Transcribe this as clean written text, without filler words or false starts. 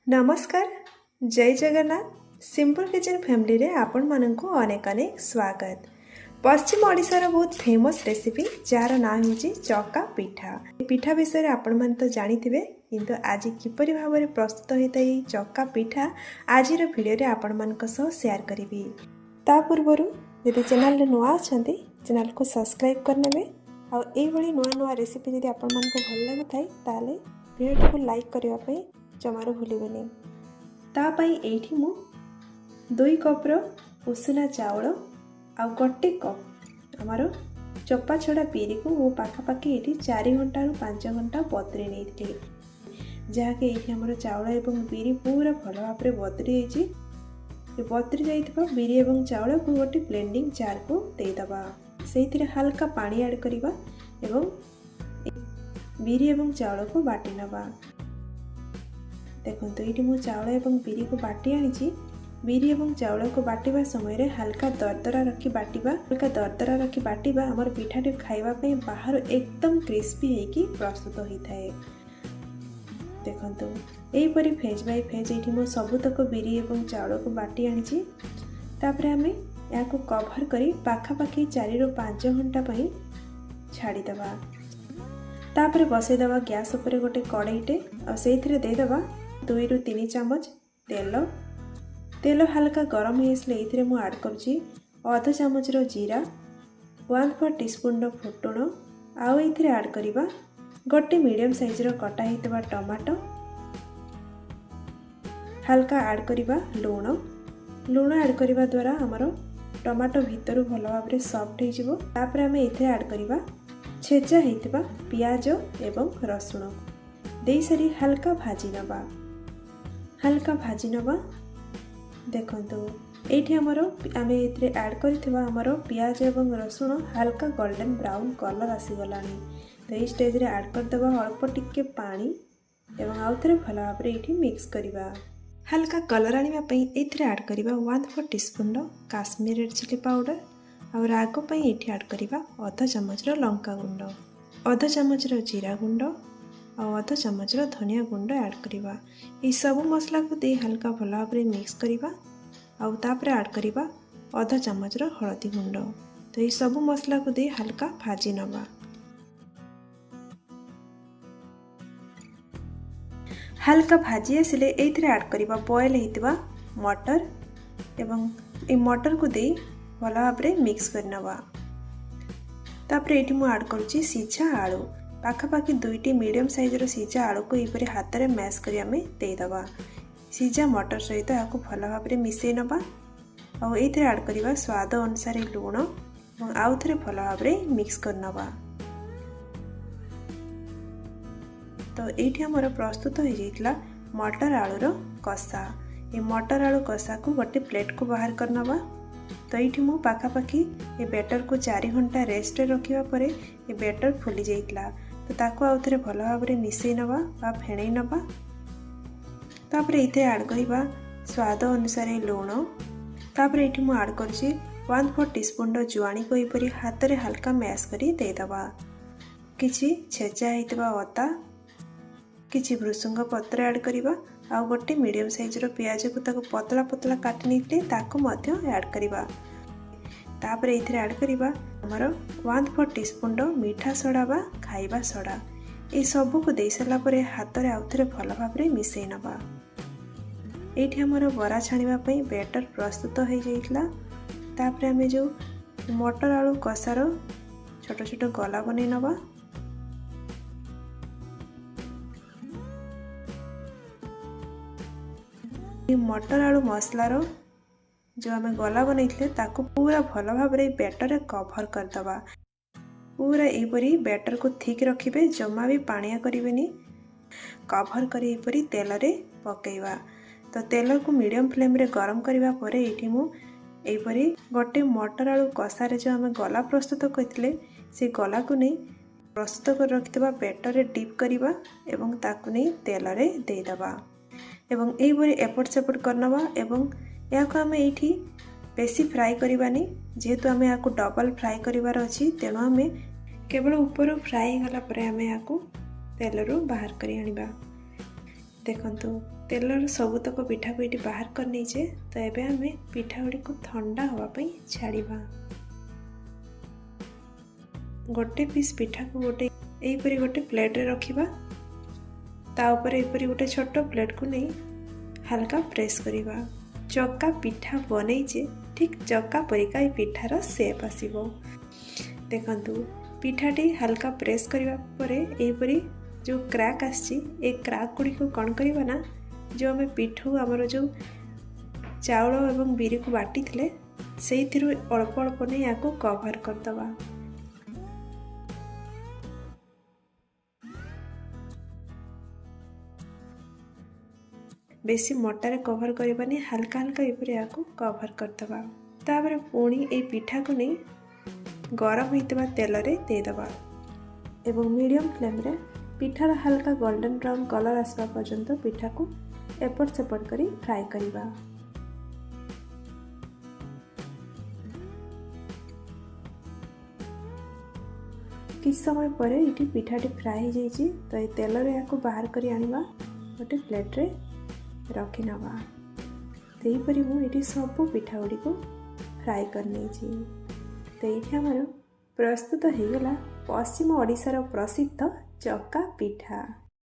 नमस्कार जय Jagannath simple kitchen family रे आपण मानक अनेक अनेक स्वागत। पश्चिम ओडिशार बहुत फेमस रेसिपी जार ना हूँ चक्का पिठा। पिठा विषय आपण मान तो जानिथिबे, किंतु आज किपरि भाबरे प्रस्तुत होता है चक्का पिठा आज वीडियो रे आपण मानक सह शेयर करिवि। ता पूर्वरु यदि चैनल रे नुआ अछंती चैनल को सब्सक्राइब करनेबे और एई भली नुआ नुआ रेसिपी यदि आपण मानक भल लागुथाय ताले वीडियो को लाइक करिवा पई जमारू भूलबेनि। तापाई एठी मु 2 कप उषुना चाउल आ गोटे कप आमर चोपा छड़ा बिरी को मु पाखापाखि ये 4 घंटा रु 5 घंटा बतुरी नहीं, जहाँकि ये आमर चाउल एवं बिरी पूरा भल भाव में बतुरी बतुरी जाइथिबा बिरी एवं चाउल को गोटे ब्लेंडिंग जार को देदबा। से हल्का पानी ऐड करिबा एवं बिरी एवं चाउल को बाटी नबा। देखो ये मु चाउल एवं बिरी को बाटी आनी। बिरी एवं चाउल को बाटिबा समय रे हल्का दरदरा रखी बाटिबा हमर पिठाटी खाइबा पे बाहर एकदम क्रिस्पी हेकी प्रस्तुत होता है। देखो यहीपरि फेज बाय फेज ये मु सबुतक बिरी एवं चाउल को बाटी आनी। तापर आम या कभर करी पाखापाखि 4 रु 5 घंटा छाड़ीदबा। तापर बसईदबा गैस उपर गोटे कड़ईटे और से देदबा 2 रु 3 चमच तेल हल्का गरम होइसले मु ऐड करुची आधा चामच जीरा 1/4 टीस्पून फुटुण आउ ये ऐड करिबा गोटे मीडियम साइज कटा होइतबा टमाटो हल्का ऐड करिबा लूण ऐड करिबा द्वारा हमर टमाटो भीतर भल भाव में सॉफ्ट हो। तापर आम ये ऐड करिबा छेचा होइतबा पियाज एवं रसुण दे सारी हल्का भाजी नबा। देखंतु एठी आम ऐड कर पियाज एवं रसुण हल्का गोल्डन ब्राउन कलर आसीगलानी। तो ये स्टेज रे ऐड करदेबा अल्प टिके पानी एवं आउ थे भल भाव में मिक्स करवा। हल्का कलर आने ऐड करवा 1/4 teaspoon Kashmir red chilli powder और राग पर ये ऐड करवा आधा चामच लंका गुंड, आधा चामच जीरा गुंड और आधा चामच धनिया गुंड ऐड करवा। ये सब मसला को दे हल्का भल भाव में मिक्स करवा और तापर ऐड करवा आधा चामच हलदी गुंड। तो ये सब मसला को दे हल्का भाजी नवा। हल्का भाजी आसिले ये ऐड करवा बॉयल होइतबा मटर एवं ये मटर को दे भल भाव में मिक्स करनवा। तापर ये मु ऐड करुच्ची सीझा आलू पाखापाखि 2टी मीडियम साइजर सीझा आलू को ये हाथ में मैश कर आम देदबा। सीझा मटर सहित आपको भल भाव में मिसई नबा और ये ऐड करवा स्वाद अनुसार लुण और आउ थे भल भाव में मिक्स करनबा। तो ये आमर प्रस्तुत हो जाइतला मटर आलूर कषा। ये मटर आलू कषा को गोटे प्लेट को बाहर करनबा। तो ये मु पाखापाखि ये बैटर को 4 घंटा रेस्ट रखिबा परे ये बैटर फुली जाइतला। तो ताको आउ थे भल भाव में मिसई नबा बा फेणई नबा। तापर ये ऐड करवा स्वाद अनुसार लुण। तापर ये मु ऐड करछि 1/4 टीस्पून जुआणी को यपरि हाथ में हल्का मैश करी देदबा। किछि छेचा होइतबा अदा किछि भृसंग पत्र ऐड करवा आ गोटे मीडियम साइजर पियाज को ताको पतला पतला काटि निते ताको मध्य ऐड करवा। तापर ये ऐड करवा हमर 1/4 टीस्पून मीठा सोडा बा खाइबा सोडा। ये सब को दे सारा पर हाथ में आउ थे भल भाव में मिसई नबा। ये आमर बरा छाणीबा पई बैटर प्रस्तुत हो जाइतला। तापर आमे जो मटर आलू कषार छोट छोट गला बनै नबा। मटर आलू मसलार जो आम गला बनईले ताको पूरा भल भाव में बैटर कभर करदबा। पूरा यहपरी बैटर को ठीक रखिबे, जमा भी पानिया करें। कभर कर तेल रे पकेवा। तो तेल को मीडियम फ्लेम रे गरम करबा परे एठी मु एपरी गोटे मटर आलू कषारे जो आम गला प्रस्तुत करथिले से गला को नहीं प्रस्तुत कर रखिबा बैटर रे डिप करबा एवं ताकु नहीं तेल रे देदबा एवं एपरी एपट सेपट करनबा। एवं या को आम एठी बेसी फ्राई करबानी, जेहेतु आम या डबल फ्राई करिवार अछि तेणु आम केवल ऊपर फ्राई गला परे आम या तेल रू बाहर करी आनिबा। देखंतु तेलर सबुतक पिठा को ये बाहर कर नहींचे। तो एबे आमे पिठा गुड़ी को ठंडा होगा छाड़िबा। गोटे पीस पिठा को गोटे एपरी गोटे प्लेट रे रखिबा। ता ऊपर एपरी गोटे छोट प्लेट को नहीं हल्का प्रेस करिबा। चक्का पिठा बनईचे ठीक चक्का परिका ये पिठार सेप आसीबो। देखंतु पिठाटी हल्का प्रेस करिबा परे एपरी जो क्रैक आछि ए क्रैक गुड़ी को कौन करिबा ना जो हमें पिठू आमर जो चाउल एवं बिरी को बाटी थिले सेइथिरु अल्प अल्प ने याको कवर कर दबा। बेसी मोटारे कवर करबानी हल्का हल्का एपरी याको कवर कर दबा। तापर पुणी ए पिठा को नहीं गरम होइतबा तेल रे दे दबा एवं मीडियम फ्लेम रे पिठार हल्का गोल्डन ब्राउन कलर आसवा पर्यंत पिठा को एपट सेपट करी फ्राई करिबा। किछ समय पर ये पिठाटी फ्राई हो जाइए। तो ये तेल रे याको बाहर करी आनिबा गोटे प्लेट रे रखी नवा। तो यहीपरी मुझे सब पिठा गुड़ी को फ्राई कर नहीं। तो ये आमर प्रस्तुत हो गला पश्चिम ओडिशार प्रसिद्ध चक्का पिठा।